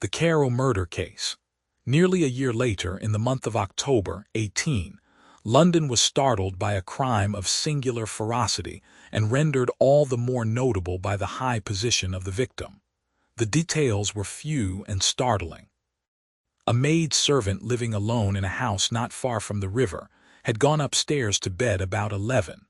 The Carew murder case. Nearly a year later, in the month of October, 18, London was startled by a crime of singular ferocity and rendered all the more notable by the high position of the victim. The details were few and startling. A maid servant living alone in a house not far from the river had gone upstairs to bed about 11.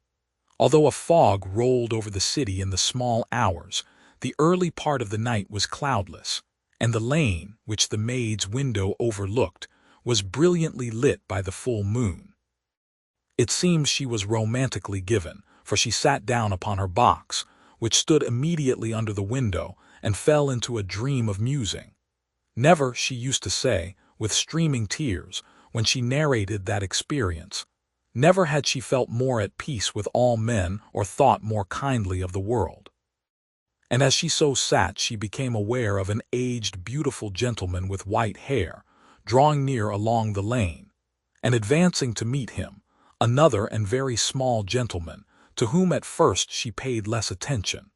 Although a fog rolled over the city in the small hours, the early part of the night was cloudless, and the lane, which the maid's window overlooked, was brilliantly lit by the full moon. It seems she was romantically given, for she sat down upon her box, which stood immediately under the window, and fell into a dream of musing. Never, she used to say, with streaming tears, when she narrated that experience, never had she felt more at peace with all men or thought more kindly of the world. And as she so sat, she became aware of an aged, beautiful gentleman with white hair, drawing near along the lane, and advancing to meet him, another and very small gentleman, to whom at first she paid less attention.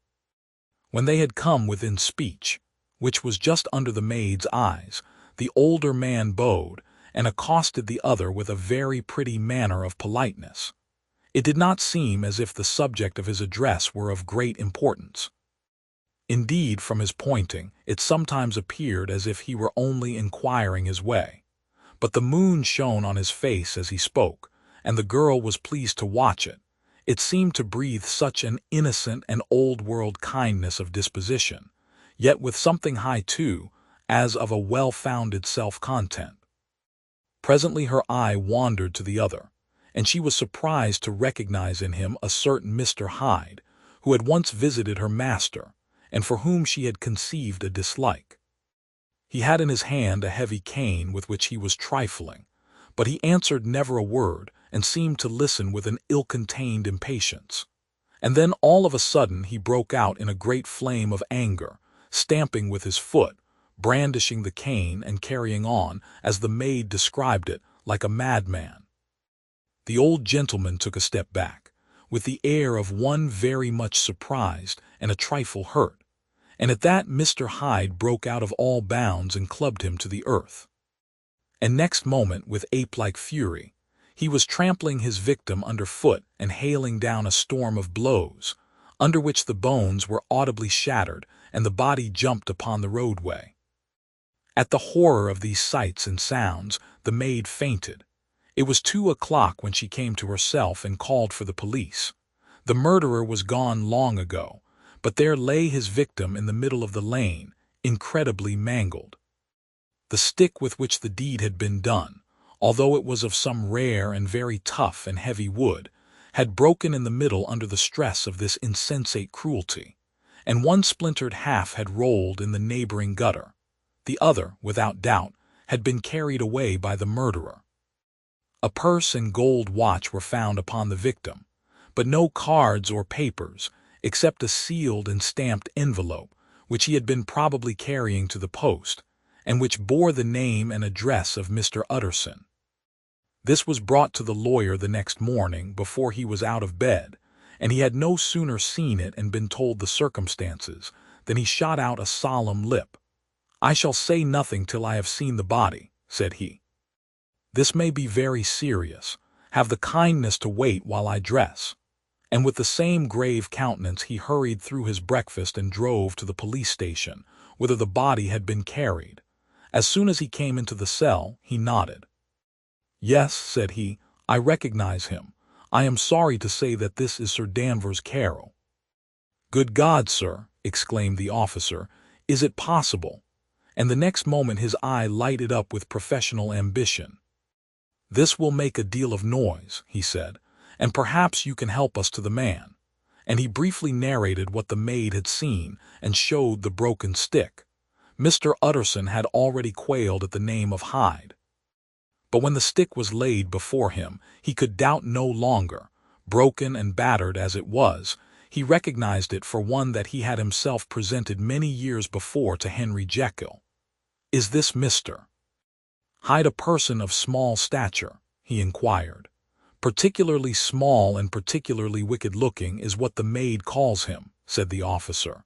When they had come within speech, which was just under the maid's eyes, the older man bowed and accosted the other with a very pretty manner of politeness. It did not seem as if the subject of his address were of great importance. Indeed, from his pointing, it sometimes appeared as if he were only inquiring his way. But the moon shone on his face as he spoke, and the girl was pleased to watch it. It seemed to breathe such an innocent and old-world kindness of disposition, yet with something high too, as of a well-founded self-content. Presently her eye wandered to the other, and she was surprised to recognize in him a certain Mr. Hyde, who had once visited her master, and for whom she had conceived a dislike. He had in his hand a heavy cane with which he was trifling, but he answered never a word and seemed to listen with an ill-contained impatience. And then all of a sudden he broke out in a great flame of anger, stamping with his foot, brandishing the cane and carrying on, as the maid described it, like a madman. The old gentleman took a step back, with the air of one very much surprised and a trifle hurt, and at that Mr. Hyde broke out of all bounds and clubbed him to the earth. And next moment, with ape-like fury, he was trampling his victim under foot and hailing down a storm of blows, under which the bones were audibly shattered and the body jumped upon the roadway. At the horror of these sights and sounds, the maid fainted. It was 2 o'clock when she came to herself and called for the police. The murderer was gone long ago, but there lay his victim in the middle of the lane, incredibly mangled. The stick with which the deed had been done, although it was of some rare and very tough and heavy wood, had broken in the middle under the stress of this insensate cruelty, and one splintered half had rolled in the neighboring gutter. The other, without doubt, had been carried away by the murderer. A purse and gold watch were found upon the victim, but no cards or papers, except a sealed and stamped envelope, which he had been probably carrying to the post, and which bore the name and address of Mr. Utterson. This was brought to the lawyer the next morning before he was out of bed, and he had no sooner seen it and been told the circumstances than he shot out a solemn lip. "I shall say nothing till I have seen the body," said he. "This may be very serious. Have the kindness to wait while I dress." And with the same grave countenance he hurried through his breakfast and drove to the police station, whither the body had been carried. As soon as he came into the cell, he nodded. "Yes," said he, "I recognize him. I am sorry to say that this is Sir Danvers Carew." "Good God, sir!" exclaimed the officer, "is it possible?" And the next moment his eye lighted up with professional ambition. "This will make a deal of noise," he said, "and perhaps you can help us to the man." And he briefly narrated what the maid had seen and showed the broken stick. Mr. Utterson had already quailed at the name of Hyde. But when the stick was laid before him, he could doubt no longer. Broken and battered as it was, he recognized it for one that he had himself presented many years before to Henry Jekyll. "Is this Mr. Hyde a person of small stature?" he inquired. "Particularly small and particularly wicked-looking is what the maid calls him," said the officer.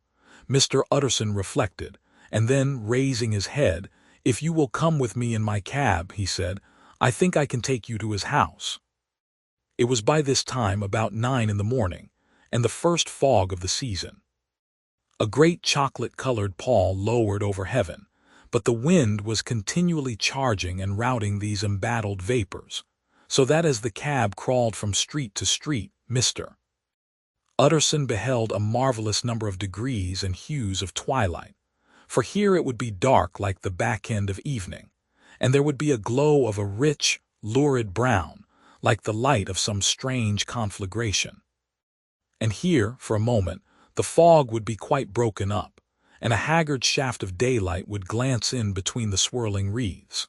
Mr. Utterson reflected, and then, raising his head, "If you will come with me in my cab," he said, "I think I can take you to his house." It was by this time about 9 in the morning, and the first fog of the season. A great chocolate-colored pall lowered over heaven, but the wind was continually charging and routing these embattled vapors, so that as the cab crawled from street to street, Mr. Utterson beheld a marvelous number of degrees and hues of twilight, for here it would be dark like the back end of evening, and there would be a glow of a rich, lurid brown, like the light of some strange conflagration. And here, for a moment, the fog would be quite broken up, and a haggard shaft of daylight would glance in between the swirling wreaths.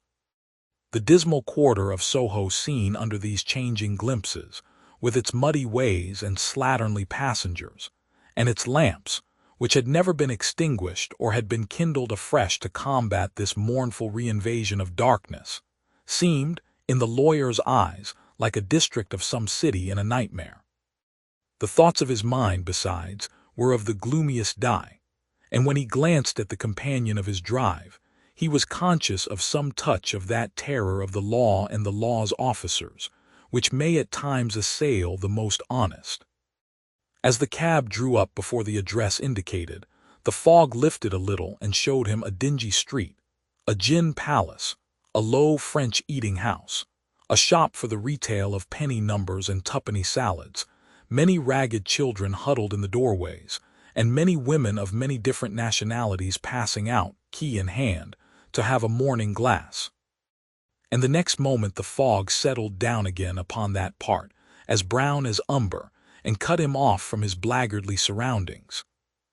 The dismal quarter of Soho seen under these changing glimpses, with its muddy ways and slatternly passengers, and its lamps, which had never been extinguished or had been kindled afresh to combat this mournful reinvasion of darkness, seemed, in the lawyer's eyes, like a district of some city in a nightmare. The thoughts of his mind, besides, were of the gloomiest dye, and when he glanced at the companion of his drive, he was conscious of some touch of that terror of the law and the law's officers, which may at times assail the most honest. As the cab drew up before the address indicated, the fog lifted a little and showed him a dingy street, a gin palace, a low French eating-house, a shop for the retail of penny numbers and twopenny salads, many ragged children huddled in the doorways, and many women of many different nationalities passing out, key in hand, to have a morning glass. And the next moment the fog settled down again upon that part, as brown as umber, and cut him off from his blackguardly surroundings.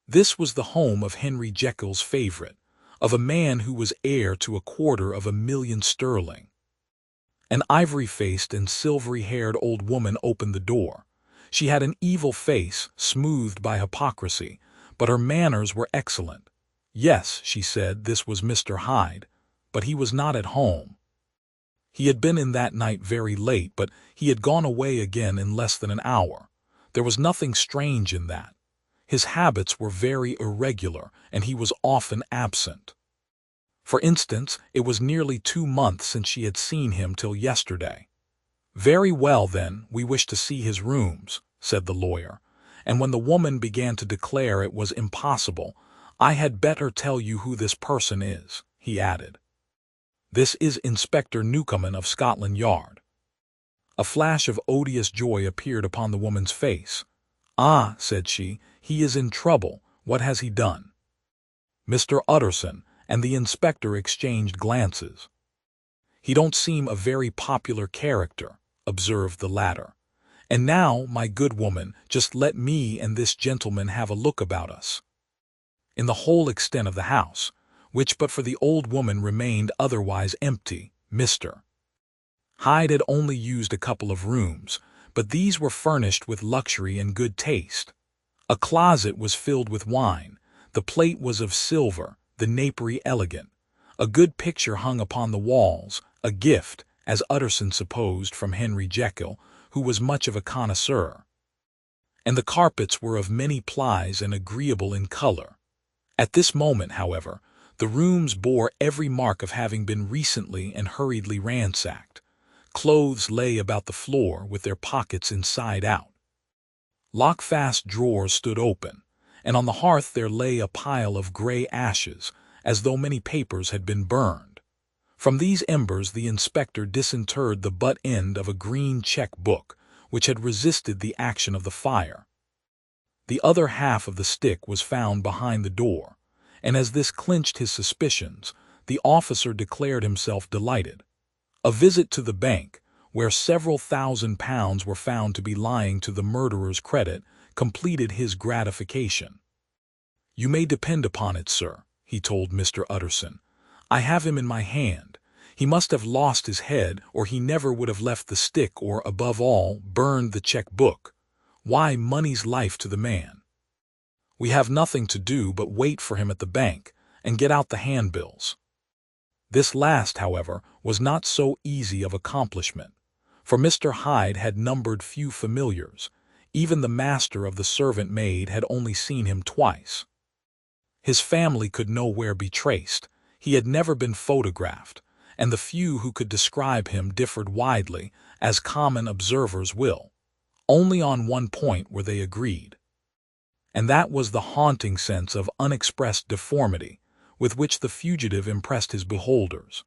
This was the home of Henry Jekyll's favorite, of a man who was heir to 250,000 sterling. An ivory-faced and silvery-haired old woman opened the door. She had an evil face, smoothed by hypocrisy, but her manners were excellent. Yes, she said, this was Mr. Hyde, but he was not at home. He had been in that night very late, but he had gone away again in less than an hour. There was nothing strange in that. His habits were very irregular, and he was often absent. For instance, it was nearly 2 months since she had seen him till yesterday. "Very well, then, we wish to see his rooms," said the lawyer, and when the woman began to declare it was impossible, "I had better tell you who this person is," he added. "This is Inspector Newcomen of Scotland Yard." A flash of odious joy appeared upon the woman's face. "Ah," said she, "he is in trouble. What has he done?" Mr. Utterson and the inspector exchanged glances. "He don't seem a very popular character," observed the latter. "And now, my good woman, just let me and this gentleman have a look about us." In the whole extent of the house, which but for the old woman remained otherwise empty, Mr. Hyde had only used a couple of rooms, but these were furnished with luxury and good taste. A closet was filled with wine, the plate was of silver, the napery elegant. A good picture hung upon the walls, a gift, as Utterson supposed, from Henry Jekyll, who was much of a connoisseur. And the carpets were of many plies and agreeable in color. At this moment, however, the rooms bore every mark of having been recently and hurriedly ransacked. Clothes lay about the floor with their pockets inside out. Lock-fast drawers stood open, and on the hearth there lay a pile of gray ashes, as though many papers had been burned. From these embers the inspector disinterred the butt end of a green check book, which had resisted the action of the fire. The other half of the stick was found behind the door, and as this clinched his suspicions, the officer declared himself delighted. A visit to the bank, where several £1,000s were found to be lying to the murderer's credit, completed his gratification. "You may depend upon it, sir," he told Mr. Utterson. "I have him in my hand. He must have lost his head, or he never would have left the stick or, above all, burned the check book. Why, money's life to the man. We have nothing to do but wait for him at the bank, and get out the handbills." This last, however, was not so easy of accomplishment, for Mr. Hyde had numbered few familiars. Even the master of the servant maid had only seen him twice. His family could nowhere be traced. He had never been photographed, and the few who could describe him differed widely, as common observers will. Only on one point were they agreed, and that was the haunting sense of unexpressed deformity with which the fugitive impressed his beholders.